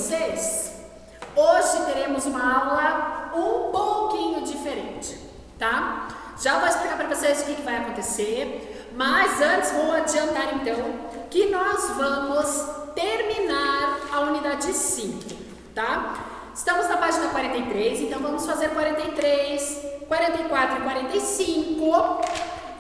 vocês? Hoje teremos uma aula um pouquinho diferente, tá? Já vou explicar para vocês o que vai acontecer, mas antes vou adiantar então que nós vamos terminar a unidade 5, tá? Estamos na página 43, então vamos fazer 43, 44 e 45.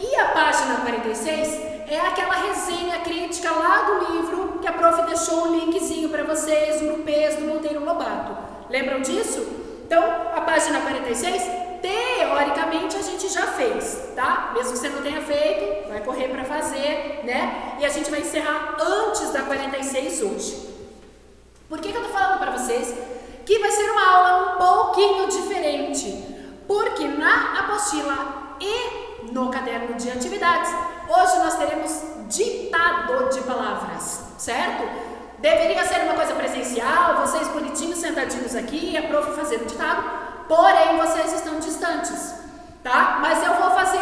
E a página 46 é aquela resenha crítica lá do livro que a prof deixou um linkzinho para vocês, o Grupês do Monteiro Lobato. Lembram disso? Então, a página 46, teoricamente, a gente já fez, tá? Mesmo que você não tenha feito, vai correr para fazer, né? E a gente vai encerrar antes da 46 hoje. Por que eu tô falando para vocês que vai ser uma aula um pouquinho diferente? Porque na apostila e no caderno de atividades, hoje nós teremos ditado de palavras, certo? Deveria ser uma coisa presencial, vocês bonitinhos sentadinhos aqui, a prof fazendo ditado, porém vocês estão distantes, tá? Mas eu vou fazer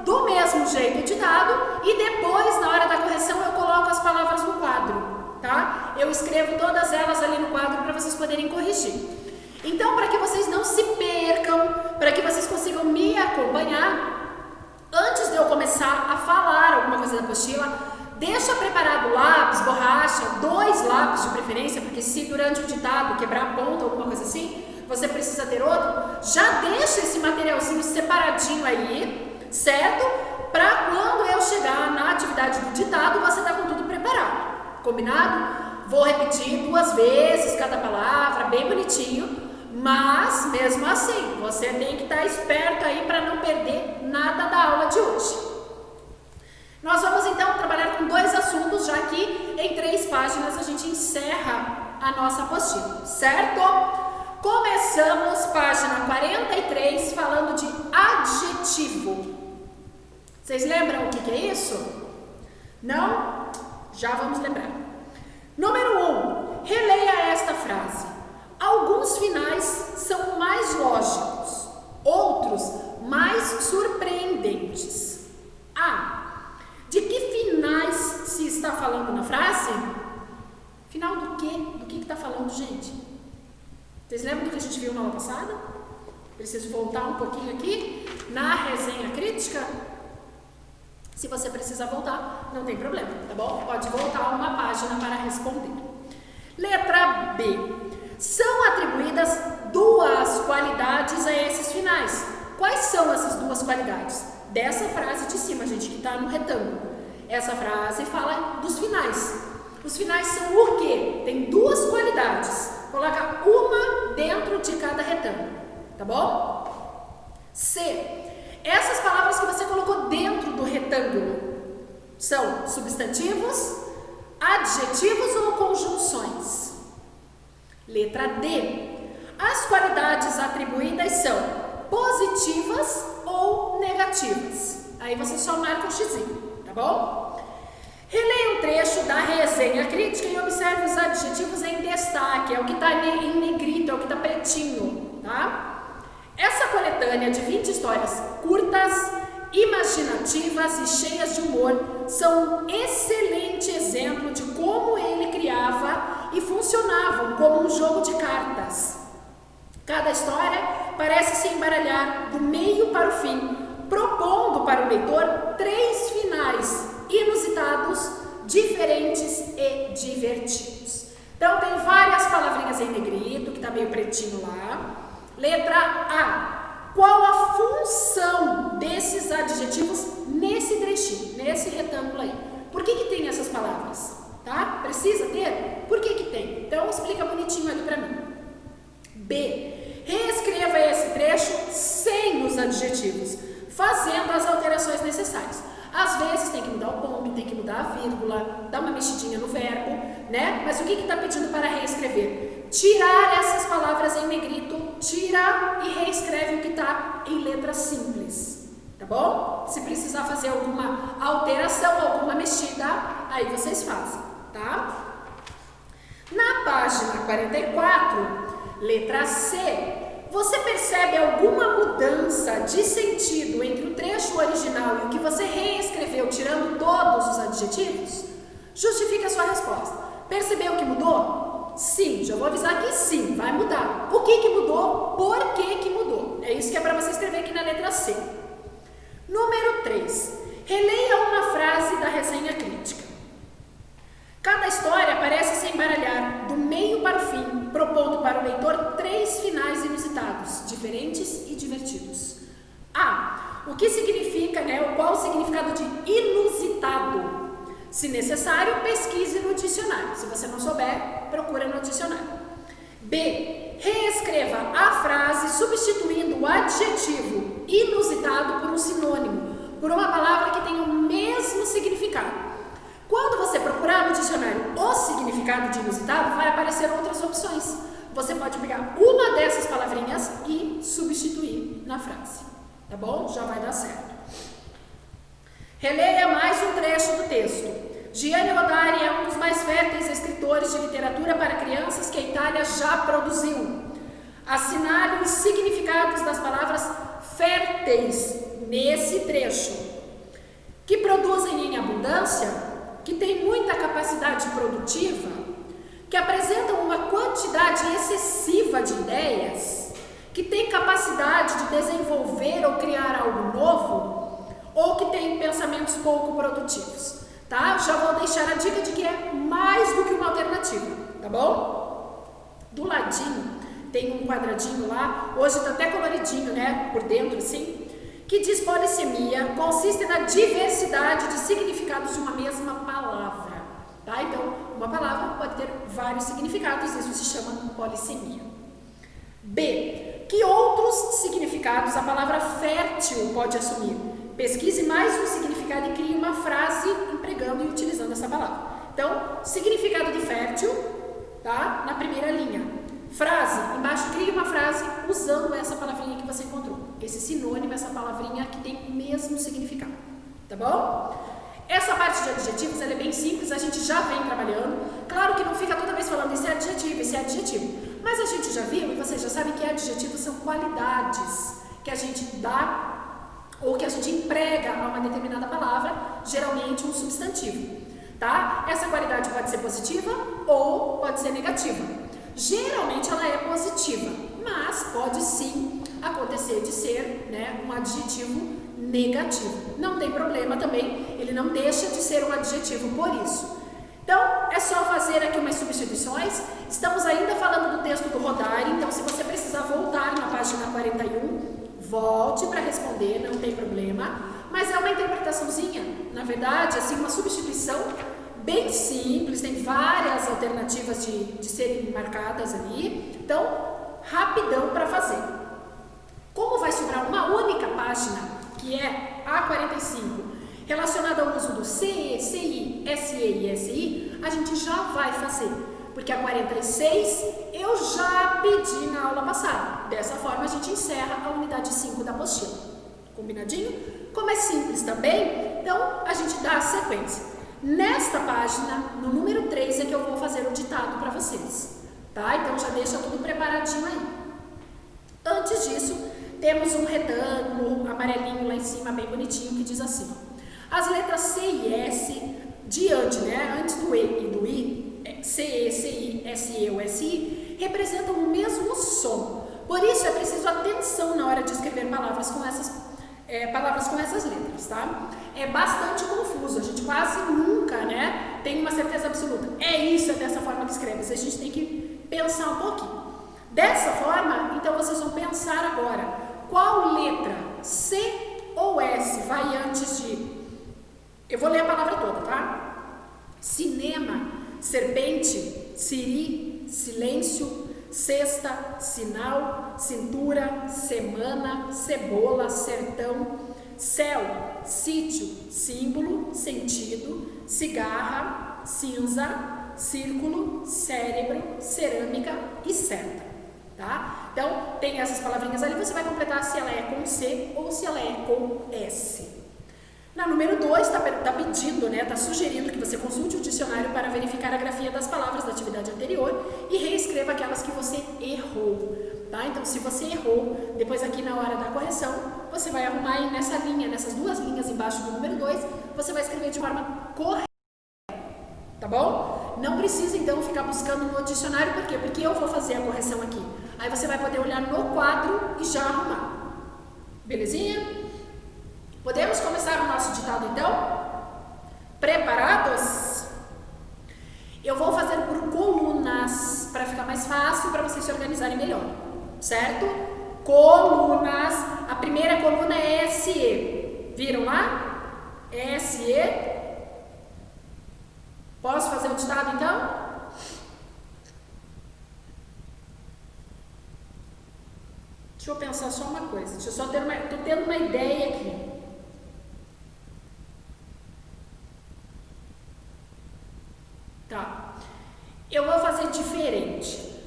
do mesmo jeito o ditado e depois, na hora da correção, eu coloco as palavras no quadro, tá? Eu escrevo todas elas ali no quadro para vocês poderem corrigir. Então, para que vocês não se percam, para que vocês consigam me acompanhar, antes de eu começar a falar alguma coisa da apostila, deixa preparado lápis, borracha, 2 lápis de preferência, porque se durante o ditado quebrar a ponta ou alguma coisa assim, você precisa ter outro, já deixa esse materialzinho separadinho aí, certo? Para quando eu chegar na atividade do ditado, você tá com tudo preparado, combinado? Vou repetir 2 vezes cada palavra, bem bonitinho. Mas, mesmo assim, você tem que estar esperto aí para não perder nada da aula de hoje. Nós vamos então trabalhar com 2 assuntos, já que em 3 páginas a gente encerra a nossa apostila, certo? Começamos página 43 falando de adjetivo. Vocês lembram o que é isso? Não? Já vamos lembrar. Número 1, releia esta frase. Alguns finais são mais lógicos, outros mais surpreendentes. De que finais se está falando na frase? Final do quê? Do que está falando, gente? Vocês lembram do que a gente viu na aula passada? Preciso voltar um pouquinho aqui na resenha crítica. Se você precisar voltar, não tem problema, tá bom? Pode voltar uma página para responder. Letra B. São atribuídas 2 qualidades a esses finais. Quais são essas 2 qualidades? Dessa frase de cima, gente, que está no retângulo. Essa frase fala dos finais. Os finais são o quê? Tem 2 qualidades. Coloca uma dentro de cada retângulo, tá bom? C. Essas palavras que você colocou dentro do retângulo são substantivos, adjetivos ou conjunções? Letra D. As qualidades atribuídas são positivas ou negativas. Aí você só marca um xizinho, tá bom? Releia um trecho da resenha crítica e observe os adjetivos em destaque. É o que está em negrito, é o que está pretinho, tá? Essa coletânea de 20 histórias curtas, imaginativas e cheias de humor são um excelente exemplo de como ele criava e funcionavam como um jogo de cartas. Cada história parece se embaralhar do meio para o fim, propondo para o leitor 3 finais inusitados, diferentes e divertidos. Então tem várias palavrinhas em negrito, que está meio pretinho lá. Letra A. Qual a função desses adjetivos nesse trechinho, nesse retângulo aí? Por que tem essas palavras? Tá? Precisa ter? Por que tem? Então explica bonitinho aqui para mim. B. Reescreva esse trecho sem os adjetivos, fazendo as alterações necessárias. Às vezes tem que mudar o ponto, tem que mudar a vírgula, dar uma mexidinha no verbo, né? Mas o que está pedindo para reescrever? Tirar essas palavras em negrito, tira e reescreve o que está em letra simples, tá bom? Se precisar fazer alguma alteração, alguma mexida, aí vocês fazem, tá? Na página 44, letra C, você percebe alguma mudança de sentido entre o trecho original e o que você reescreveu, tirando todos os adjetivos? Justifique a sua resposta. Percebeu que mudou? Sim, já vou avisar que sim, vai mudar. O que mudou? Por que mudou? É isso que é para você escrever aqui na letra C. Número 3. Releia uma frase da resenha crítica. Cada história parece se embaralhar do meio para o fim, propondo para o leitor 3 finais inusitados, diferentes e divertidos. A. O que significa, qual o significado de inusitado? Se necessário, pesquise no dicionário. Se você não souber, procura no dicionário. B. Reescreva a frase substituindo o adjetivo inusitado por um sinônimo, por uma palavra que tem o mesmo significado. Quando você procurar no dicionário o significado de inusitado, vai aparecer outras opções. Você pode pegar uma dessas palavrinhas e substituir na frase. Tá bom? Já vai dar certo. Releia mais um trecho do texto. Gianni Rodari é um dos mais férteis escritores de literatura para crianças que a Itália já produziu. Assinale os significados das palavras férteis nesse trecho. Que produzem em abundância, que têm muita capacidade produtiva, que apresentam uma quantidade excessiva de ideias, que têm capacidade de desenvolver ou criar algo novo, ou que têm pensamentos pouco produtivos, tá? Já vou deixar a dica de que é mais do que uma alternativa, tá bom? Do ladinho tem um quadradinho lá, hoje tá até coloridinho, por dentro assim, que diz polissemia consiste na diversidade de significados de uma mesma palavra, tá? Então, uma palavra pode ter vários significados, isso se chama polissemia. B. Que outros significados a palavra fértil pode assumir? Pesquise mais um significado e crie uma frase empregando e utilizando essa palavra. Então, significado de fértil, tá? Na primeira linha. Frase, embaixo crie uma frase usando essa palavrinha que você encontrou. Esse sinônimo, essa palavrinha que tem o mesmo significado, tá bom? Essa parte de adjetivos, ela é bem simples, a gente já vem trabalhando. Claro que não fica toda vez falando isso é adjetivo, mas a gente já viu e vocês já sabem que adjetivos são qualidades que a gente dá ou que a gente emprega a uma determinada palavra, geralmente um substantivo, tá? Essa qualidade pode ser positiva ou pode ser negativa. Geralmente ela é positiva, mas pode sim acontecer de ser, um adjetivo negativo. Não tem problema também, ele não deixa de ser um adjetivo por isso. Então, é só fazer aqui umas substituições. Estamos ainda falando do texto do Rodari, então se você precisar voltar na página 41, volte para responder, não tem problema. Mas é uma interpretaçãozinha, na verdade, assim, uma substituição bem simples, tem várias alternativas de serem marcadas ali. Então, rapidão para fazer. Como vai sobrar uma única página, que é a 45, relacionada ao uso do CE, CI, SE e SI, a gente já vai fazer. Porque a 46 eu já pedi na aula passada. Dessa forma a gente encerra a unidade 5 da apostila. Combinadinho? Como é simples também, então a gente dá a sequência. Nesta página, no número 3, é que eu vou fazer o ditado para vocês. Tá? Então já deixa tudo preparadinho aí. Antes disso, temos um retângulo amarelinho lá em cima, bem bonitinho, que diz assim. As letras C e S, diante, antes do E e do I, CE, CI, SE ou SI, representam o mesmo som. Por isso é preciso atenção na hora de escrever palavras com essas letras, tá? É bastante confuso, a gente quase nunca, tem uma certeza absoluta. É isso, é dessa forma que escreve. A gente tem que pensar um pouquinho. Dessa forma, então vocês vão pensar agora, qual letra, C ou S, vai antes de... Eu vou ler a palavra toda, tá? Cinema, serpente, siri, silêncio, cesta, sinal, cintura, semana, cebola, sertão, céu, sítio, símbolo, sentido, cigarra, cinza, círculo, cérebro, cerâmica e certa, tá? Então, tem essas palavrinhas ali, você vai completar se ela é com C ou se ela é com S. Na número 2, está pedindo, está sugerindo que você consulte o dicionário para verificar a grafia das palavras da atividade anterior e reescreva aquelas que você errou, tá? Então, se você errou, depois aqui na hora da correção, você vai arrumar aí nessa linha, nessas duas linhas embaixo do número 2, você vai escrever de forma correta, tá bom? Não precisa então ficar buscando no dicionário, por quê? Porque eu vou fazer a correção aqui. Aí você vai poder olhar no quadro e já arrumar. Belezinha? Podemos começar o nosso ditado então? Preparados? Eu vou fazer por colunas, para ficar mais fácil, para vocês se organizarem melhor. Certo? Colunas. A primeira coluna é SE. Viram lá? SE. Posso fazer o ditado então? Deixa eu pensar só uma coisa. Deixa eu só ter tô tendo uma ideia aqui. Tá. Eu vou fazer diferente.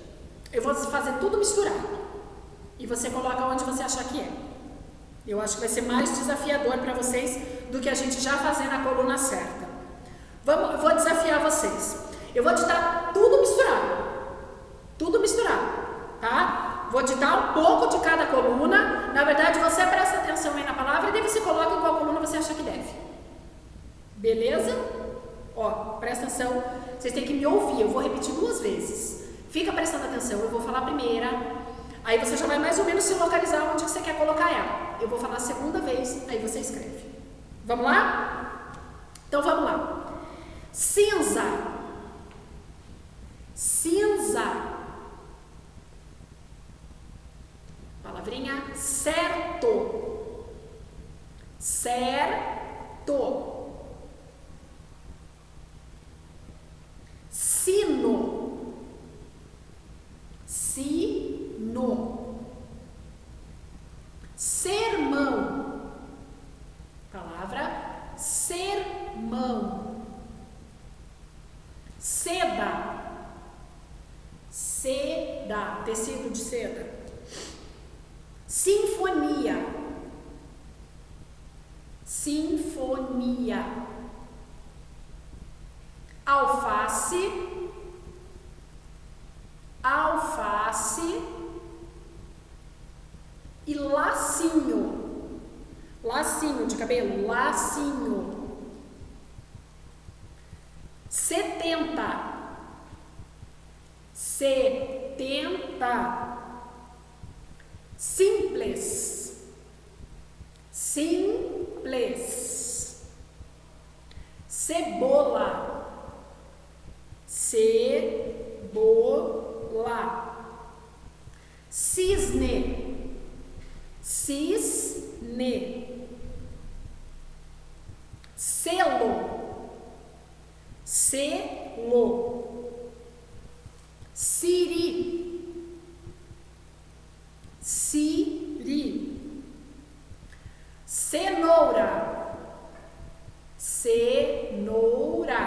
Eu vou fazer tudo misturado. E você coloca onde você achar que é. Eu acho que vai ser mais desafiador para vocês do que a gente já fazer na coluna certa. Eu vou desafiar vocês. Eu vou ditar tudo misturado. Tudo misturado, tá? Vou ditar um pouco de cada coluna. Na verdade, você presta atenção aí na palavra e daí você coloca em qual coluna você acha que deve. Beleza? Ó, presta atenção. Vocês têm que me ouvir. Eu vou repetir 2 vezes. Fica prestando atenção. Eu vou falar a primeira. Aí você já vai mais ou menos se localizar onde você quer colocar ela. Eu vou falar a segunda vez, aí você escreve. Vamos lá? Então vamos lá. Cinza. Cinza. Palavrinha certo. Certo. Sino. Sino. Sermão. Palavra sermão. Seda. Seda. Tecido de seda. Sinfonia. Sinfonia. Alface. Alface. E lacinho. Lacinho de cabelo. Lacinho. 70. 70. Simples. Simples. Cebola. Cebola. Cisne. Cisne. Selo. Selo. Siri. Siri. Cenoura. Cenoura.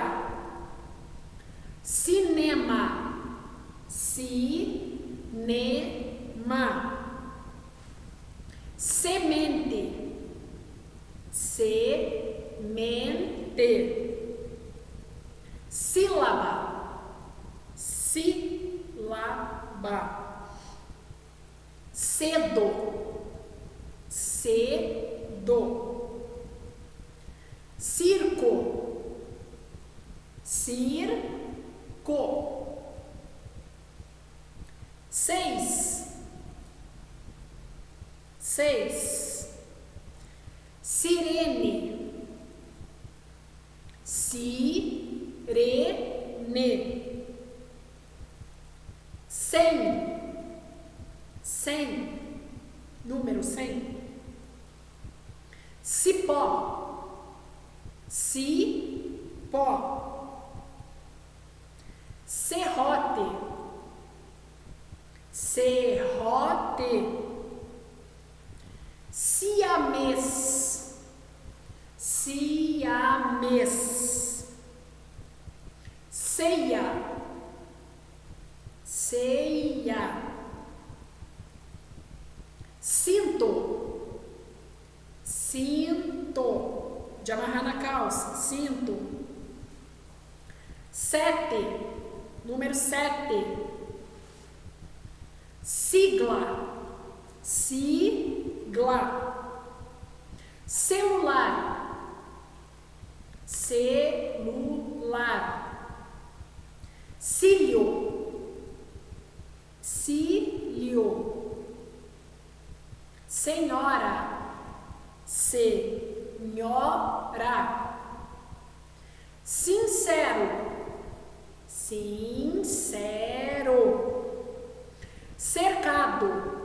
Cinema. Cinema. Semente. Semente. Sílaba. Sílaba. Cedo. Cedo. Circo. Circo. 6. 6. Sirene. Sirene. 100. 100. Número 100. Cipó. Cipó. Serrote. Serrote. Siamês. Siamês. Ceia. Ceia. Cinto. Cinto. De amarrar na calça. Cinto. 7. Número 7. Sigla. Sigla. Celular. Celular. Senhora. Sincero. Sincero. Cercado.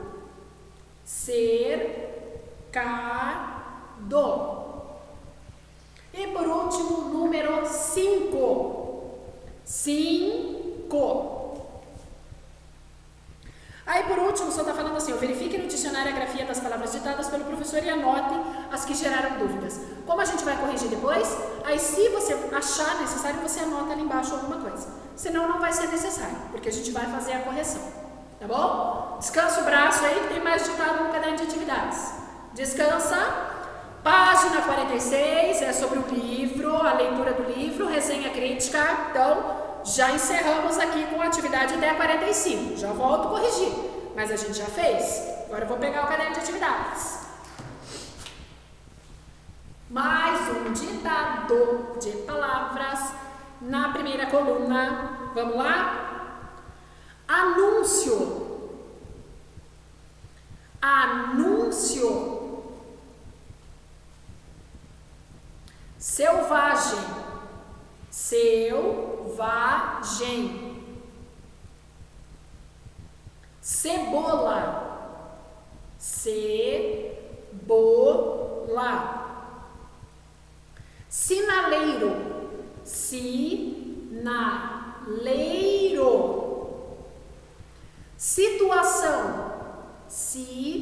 Cercado. E por último, número 5. 5. Aí por último, só está falando assim, verifique no dicionário a grafia das palavras ditadas pelo professor e anote as que geraram dúvidas. Como a gente vai corrigir depois, aí se você achar necessário, você anota ali embaixo alguma coisa. Senão não vai ser necessário, porque a gente vai fazer a correção. Tá bom? Descansa o braço aí, que tem mais ditado no caderno de atividades. Descansa. Página 46 é sobre o livro, a leitura do livro, resenha crítica. Então, já encerramos aqui com a atividade até a 45. Já volto a corrigir, mas a gente já fez. Agora eu vou pegar o caderno de atividades. Mais um ditado de palavras na primeira coluna. Vamos lá? Anúncio. Anúncio. Selvagem. Selvagem. Cebola. Cebola. Sinaleiro. Sinaleiro. Situação. Situação.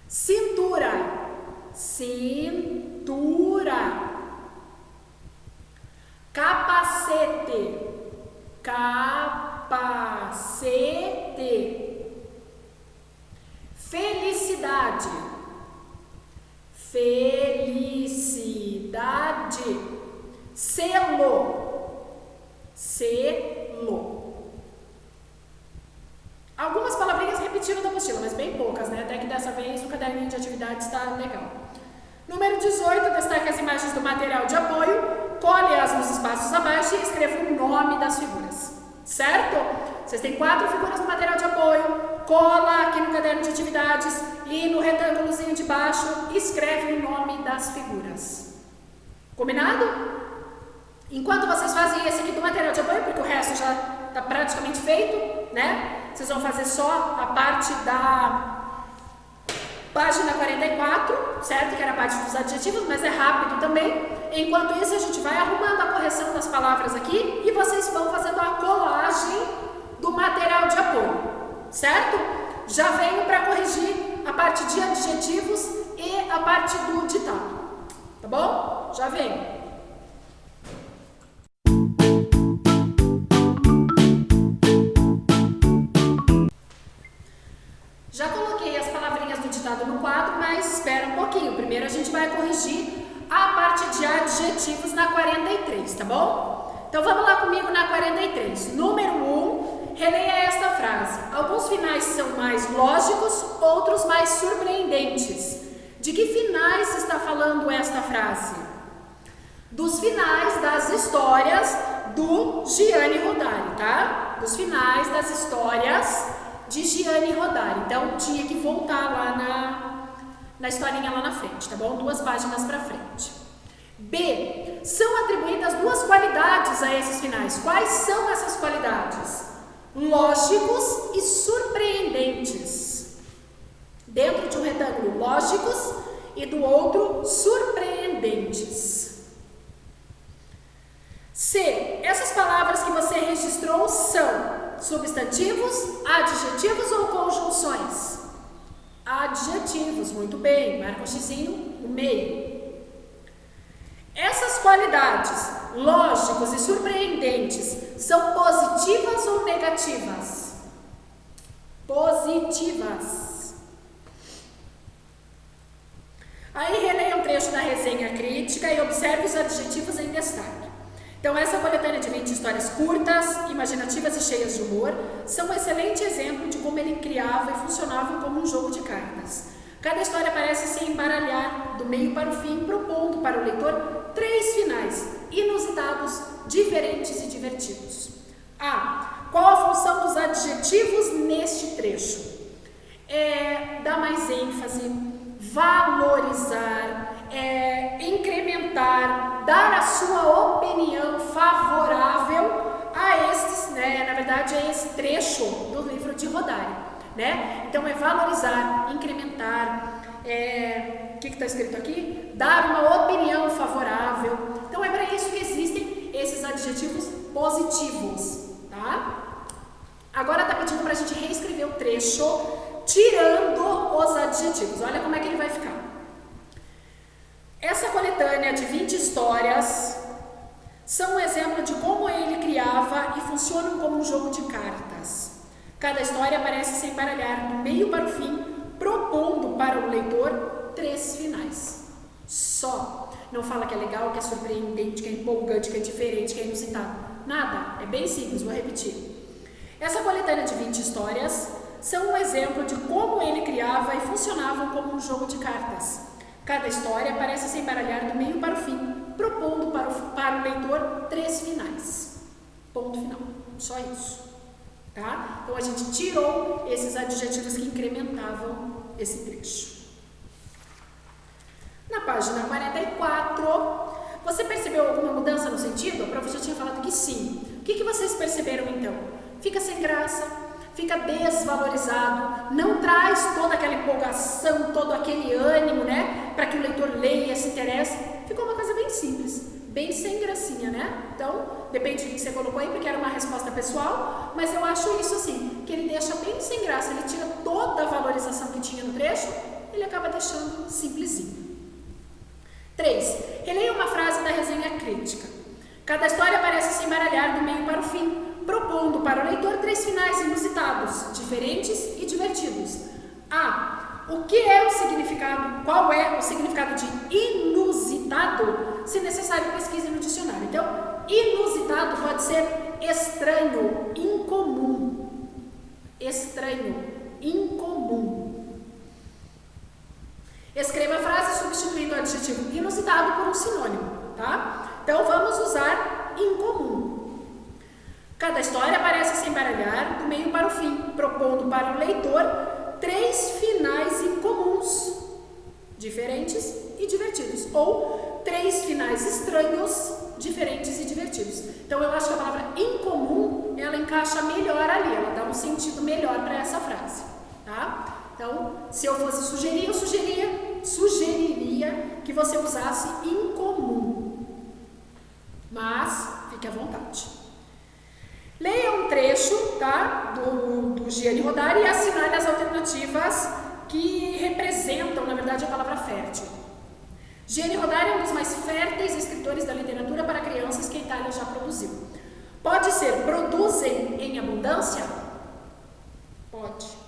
Cintura. Cintura. Capacete. Capacete. Felicidade. Felicidade. Selo. Selo. Algumas palavrinhas repetiram da apostila, mas bem poucas, né? Até que dessa vez o caderninho de atividades está legal. Número 18, destaque as imagens do material de apoio, colhe-as nos espaços abaixo e escreva o nome das figuras. Certo? Vocês têm 4 figuras no material de apoio, cola aqui no caderno de atividades e no retângulozinho de baixo escreve o nome das figuras. Combinado? Enquanto vocês fazem esse aqui do material de apoio, porque o resto já está praticamente feito, né? Vocês vão fazer só a parte da página 44, certo? Que era a parte dos adjetivos, mas é rápido também. Enquanto isso, a gente vai arrumando a correção das palavras aqui e vocês vão fazendo a colagem do material de apoio, certo? Já venho para corrigir a parte de adjetivos e a parte do ditado, tá bom? Já venho. Já coloquei as palavrinhas do ditado no quadro, mas espera um pouquinho. Primeiro a gente vai corrigir a parte de adjetivos na 43, tá bom? Então vamos lá comigo na 43. Número 1, releia esta frase. Alguns finais são mais lógicos, outros mais surpreendentes. De que finais está falando esta frase? Dos finais das histórias do Gianni Rodari, tá? Dos finais das histórias de Gianni Rodari. Então, tinha que voltar lá na historinha lá na frente, tá bom? 2 páginas para frente. B. São atribuídas 2 qualidades a esses finais. Quais são essas qualidades? Lógicos e surpreendentes. Dentro de um retângulo, lógicos e do outro, surpreendentes. C. Essas palavras que você registrou são substantivos, adjetivos ou conjunções? Adjetivos, muito bem, marca um xizinho no meio. Essas qualidades, lógicos e surpreendentes, são positivas ou negativas? Positivas. Aí releia um trecho da resenha crítica e observe os adjetivos em destaque. Então, essa coletânea de 20 histórias curtas, imaginativas e cheias de humor são um excelente exemplo de como ele criava e funcionava como um jogo de cartas. Cada história parece se embaralhar do meio para o fim, propondo para o leitor 3 finais inusitados, diferentes e divertidos. A. Qual a função dos adjetivos neste trecho? dar mais ênfase, valorizar, incrementar, dar a sua opinião favorável a estes, né, na verdade é esse trecho do livro de Rodari, né? Então é valorizar, incrementar, o que está escrito aqui? Dar uma opinião favorável. Então é para isso que existem esses adjetivos positivos, tá? Agora está pedindo para a gente reescrever o trecho tirando os adjetivos. Olha como é que ele vai ficar. Essa coletânea de 20 histórias são um exemplo de como ele criava e funcionam como um jogo de cartas. Cada história parece se embaralhar do meio para o fim, propondo para o leitor 3 finais. Só. Não fala que é legal, que é surpreendente, que é empolgante, que é diferente, que é inusitado. Nada. É bem simples, vou repetir. Essa coletânea de 20 histórias são um exemplo de como ele criava e funcionavam como um jogo de cartas. Cada história parece se embaralhar do meio para o fim, propondo para o leitor 3 finais. Ponto final. Só isso. Tá? Então a gente tirou esses adjetivos que incrementavam esse trecho. Na página 44, você percebeu alguma mudança no sentido? A prof já tinha falado que sim. O que vocês perceberam então? Fica sem graça, fica desvalorizado, não traz toda aquela empolgação, todo aquele ânimo, né? Para que o leitor leia, se interesse. Ficou uma coisa bem simples, bem sem gracinha, né? Então, depende do que você colocou aí, porque era uma resposta pessoal, mas eu acho isso assim, que ele deixa bem sem graça, ele tira toda a valorização que tinha no trecho, ele acaba deixando simplesinho. 3. Releia uma frase da resenha crítica. Cada história parece se embaralhar do meio para o fim, propondo para o leitor 3 finais inusitados, diferentes e divertidos. A. O que é o significado? Qual é o significado de inusitado? Se necessário, pesquise no dicionário. Então, inusitado pode ser estranho, incomum. Estranho, incomum. Escreva a frase substituindo o adjetivo inusitado por um sinônimo, tá? Então, vamos usar incomum. Cada história parece se embaralhar do meio para o fim, propondo para o leitor 3 finais incomuns, diferentes e divertidos, ou 3 finais estranhos, diferentes e divertidos. Então, eu acho que a palavra incomum, ela encaixa melhor ali, ela dá um sentido melhor para essa frase, tá? Então, se eu fosse sugerir, eu sugeriria que você usasse incomum, mas fique à vontade. Leia um trecho, tá, do Gianni Rodari e assinale as alternativas que representam, na verdade, a palavra fértil. Gianni Rodari é um dos mais férteis escritores da literatura para crianças que a Itália já produziu. Pode ser produzem em abundância? Pode.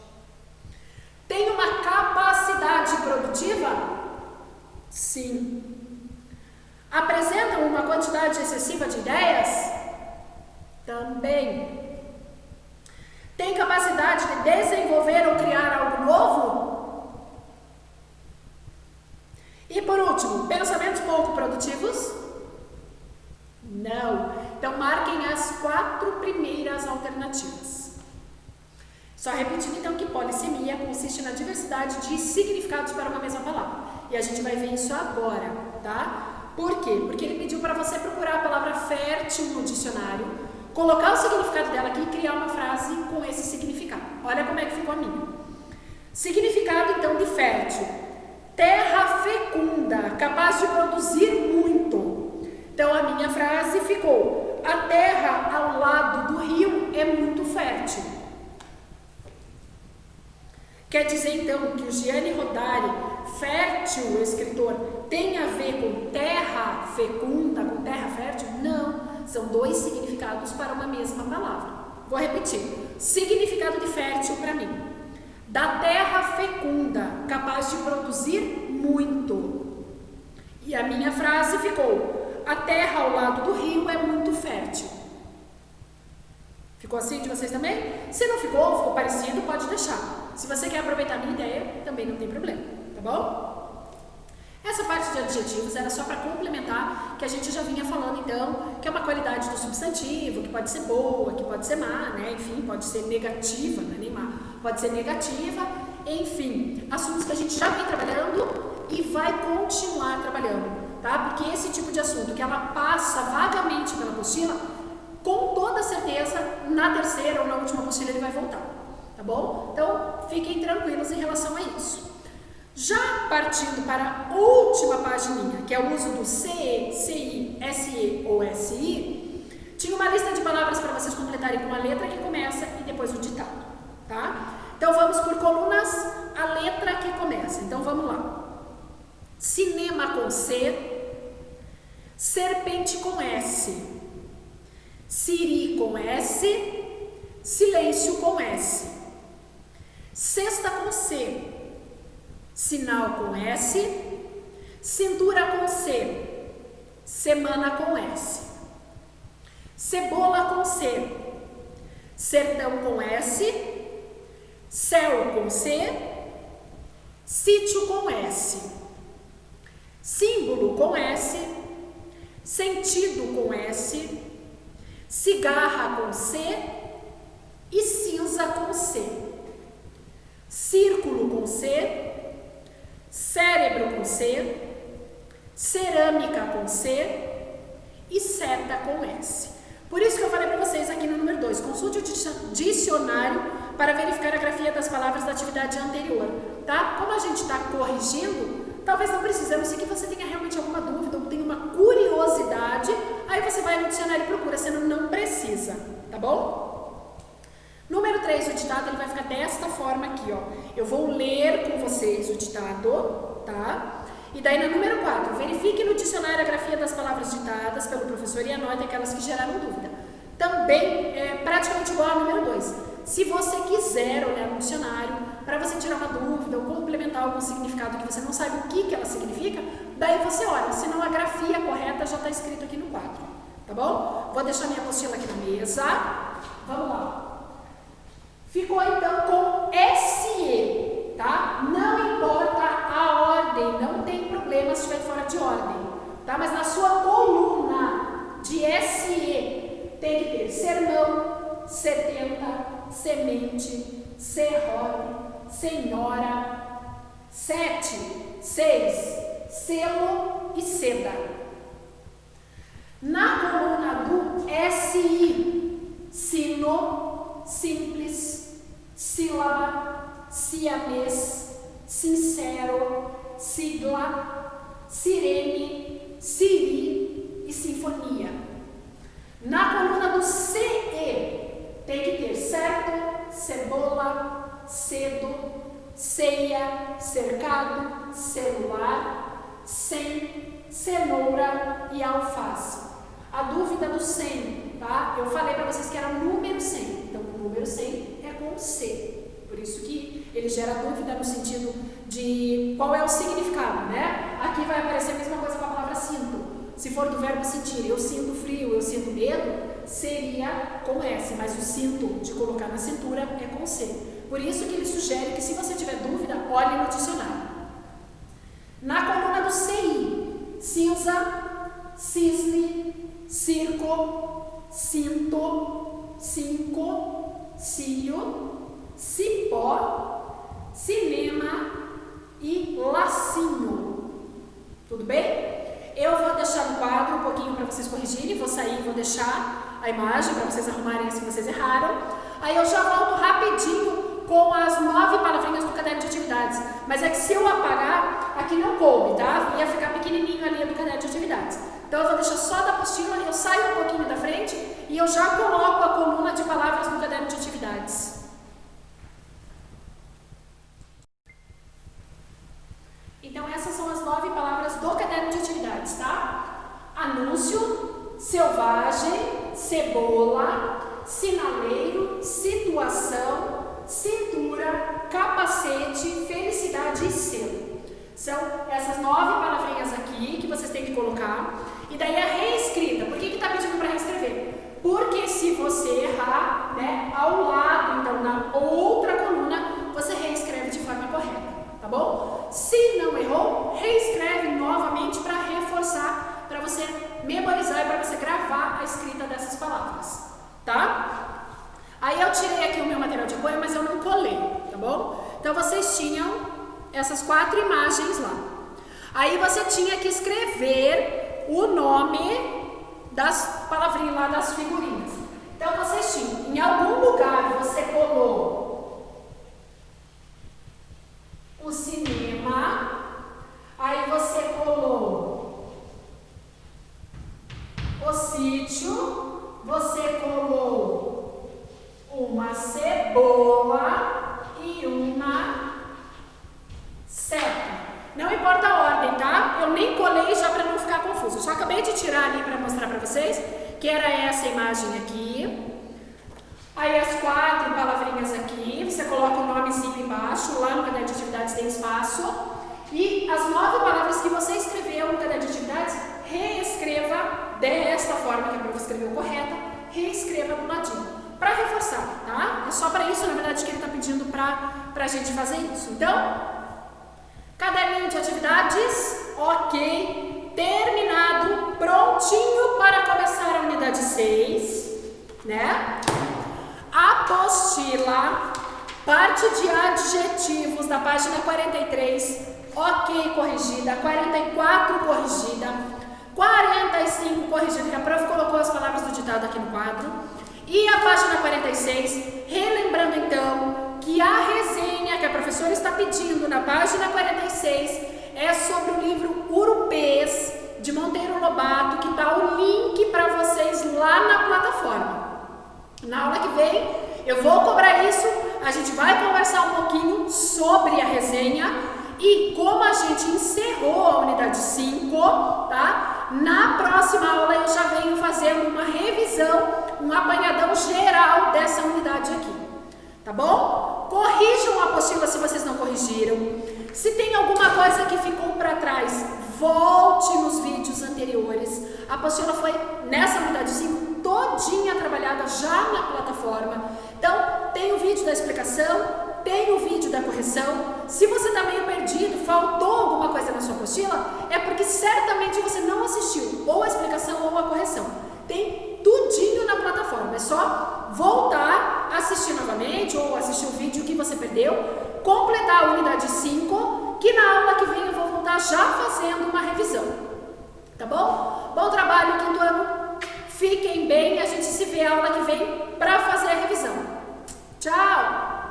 Tem uma capacidade produtiva? Sim. Apresentam uma quantidade excessiva de ideias? Também. Tem capacidade de desenvolver ou criar algo novo? E por último, pensamentos pouco produtivos? Não. Então marquem as 4 primeiras alternativas. Só repetindo então que polissemia consiste na diversidade de significados para uma mesma palavra. E a gente vai ver isso agora, tá? Por quê? Porque ele pediu para você procurar a palavra fértil no dicionário, colocar o significado dela aqui e criar uma frase com esse significado. Olha como é que ficou a minha. Significado então de fértil. Terra fecunda, capaz de produzir muito. Então a minha frase ficou: a terra ao lado do rio é muito fértil. Quer dizer então que o Gianni Rodari, fértil, o escritor, tem a ver com terra fecunda, com terra fértil? Não, são 2 significados para uma mesma palavra. Vou repetir, significado de fértil para mim: da terra fecunda, capaz de produzir muito. E a minha frase ficou: a terra ao lado do rio é muito fértil. Ficou assim de vocês também? Se não ficou parecido, pode deixar. Se você quer aproveitar a minha ideia, também não tem problema, tá bom? Essa parte de adjetivos era só para complementar, que a gente já vinha falando então, que é uma qualidade do substantivo, que pode ser boa, que pode ser má, né? Enfim, pode ser negativa, não é nem má, pode ser negativa, enfim. assuntos que a gente já vem trabalhando e vai continuar trabalhando, tá? Porque esse tipo de assunto que ela passa vagamente pela apostila, com toda certeza, na terceira ou na última apostila ele vai voltar, tá bom? Então, fiquem tranquilos em relação a isso. Já partindo para a última pagininha, que é o uso do CE, CI, SE ou SI, tinha uma lista de palavras para vocês completarem com a letra que começa e depois o ditado, tá? Então, vamos por colunas, a letra que começa. Então, vamos lá. Cinema com C, serpente com S, Siri com S, silêncio com S, cesta com C, sinal com S, cintura com C, semana com S, cebola com C, sertão com S, céu com C, sítio com S, símbolo com S, sentido com S, cigarra com C e cinza com C, círculo com C, cérebro com C, cerâmica com C e seta com S. Por isso que eu falei para vocês aqui no número 2, consulte o dicionário para verificar a grafia das palavras da atividade anterior, tá? Como a gente está corrigindo, talvez não precisemos, se que você tenha realmente alguma dúvida ou tenha uma curiosidade, aí você vai no dicionário e procura, senão não precisa, tá bom? Número 3, o ditado ele vai ficar desta forma aqui, ó. Eu vou ler com vocês o ditado, tá? E daí no número 4, verifique no dicionário a grafia das palavras ditadas pelo professor e anote aquelas que geraram dúvida. Também é praticamente igual ao número 2. Se você quiser olhar no dicionário, para você tirar uma dúvida ou complementar algum significado que você não sabe o que ela significa, daí você olha, senão a grafia correta já está escrito aqui no quadro, tá bom? Vou deixar minha apostila aqui na mesa, vamos lá. Ficou então com SE, tá? Não importa a ordem, não tem problema se estiver fora de ordem, tá? Mas na sua coluna de SE tem que ter sermão, 70, semente, serrote, senhora, 7, 6, selo e seda. Na coluna do SI, sino, simples, sílaba, siamês, sincero, sigla, sirene, siri e sinfonia. Na coluna do CE, tem que ter certo, cebola, cedo, ceia, cercado, celular, sem, cenoura e alface. A dúvida do 100, tá? Eu falei para vocês que era o número 100. Então, o número 100 é com C. Por isso que ele gera dúvida no sentido de qual é o significado, né? Aqui vai aparecer a mesma coisa com a palavra sinto. Se for do verbo sentir, eu sinto frio, eu sinto medo, seria com S, mas o cinto de colocar na cintura é com C. Por isso que ele sugere que se você tiver dúvida, olhe no dicionário. Na coluna do CI, cinza, cisne, circo, cinto, cinco, cílio, cipó, cinema e lacinho. Tudo bem? Eu vou deixar no quadro um pouquinho para vocês corrigirem, vou sair e vou deixar a imagem para vocês arrumarem se vocês erraram. Aí eu já volto rapidinho com as 9 palavrinhas do caderno de atividades. Mas é que se eu apagar, aqui não coube, tá? Ia ficar pequenininho ali do caderno de atividades. Então eu vou deixar só da apostila, eu saio um pouquinho da frente e eu já coloco a coluna de palavras no caderno de atividades. Então essas são as 9 palavras do caderno de atividades, tá? Anúncio, selvagem, cebola, sinaleiro, situação, cintura, capacete, felicidade e selo. São essas 9 palavrinhas aqui que vocês têm que colocar. E daí a reescrita. Por que está pedindo para reescrever? Porque se você errar, né, ao lado, então na outra coluna, você reescreve de forma correta, tá bom? Se não errou, reescreve novamente para reforçar, para você memorizar e para você gravar a escrita dessas palavras, tá? Aí eu tirei aqui o meu material de apoio, mas eu não colei, tá bom? Então vocês tinham essas 4 imagens lá. Aí você tinha que escrever o nome das palavrinhas lá, das figurinhas. Então vocês tinham, em algum lugar você colou o cinema, aí você colou o sítio, você colou uma cebola e uma seta. Não importa a ordem, tá? Eu nem colei já para não ficar confuso. Eu só acabei de tirar ali para mostrar para vocês que era essa imagem aqui. Aí as 4 palavrinhas aqui, você coloca o nomezinho embaixo, lá no caderno de atividades tem espaço. E as 9 palavras que você escreveu no caderno de atividades, reescreva desta forma que a prof escreveu correta, reescreva do ladinho, para reforçar, tá? É só para isso, na verdade, que ele está pedindo para a gente fazer isso. Então, caderninho de atividades, ok, terminado, prontinho para começar a unidade 6, né? Apostila, parte de adjetivos da página 43, ok, corrigida, 44 corrigida, 45 corrigida, que a prof colocou as palavras do ditado aqui no quadro, e a página 46, relembrando então que a resenha que a professora está pedindo na página 46 é sobre o livro Urupês, de Monteiro Lobato, que está o link para vocês lá na plataforma. Na aula que vem eu vou cobrar isso, a gente vai conversar um pouquinho sobre a resenha e como a gente encerrou a unidade 5, tá? Na próxima aula eu já venho fazendo uma revisão, um apanhadão geral dessa unidade aqui, tá bom? Corrijam a apostila se vocês não corrigiram. Se tem alguma coisa que ficou para trás, volte nos vídeos anteriores. A apostila foi nessa unidade 5 todinha trabalhada já na plataforma. Então, tem o vídeo da explicação, tem o vídeo da correção. Se você está meio perdido, faltou alguma coisa na sua apostila, é porque certamente você não assistiu ou a explicação ou a correção. Tem tudinho na plataforma, é só voltar, assistir novamente ou assistir o vídeo que você perdeu, completar a unidade 5, que na aula que vem eu vou voltar já fazendo uma revisão, tá bom? Bom trabalho, quinto ano, fiquem bem, a gente se vê a aula que vem para fazer a revisão. Tchau!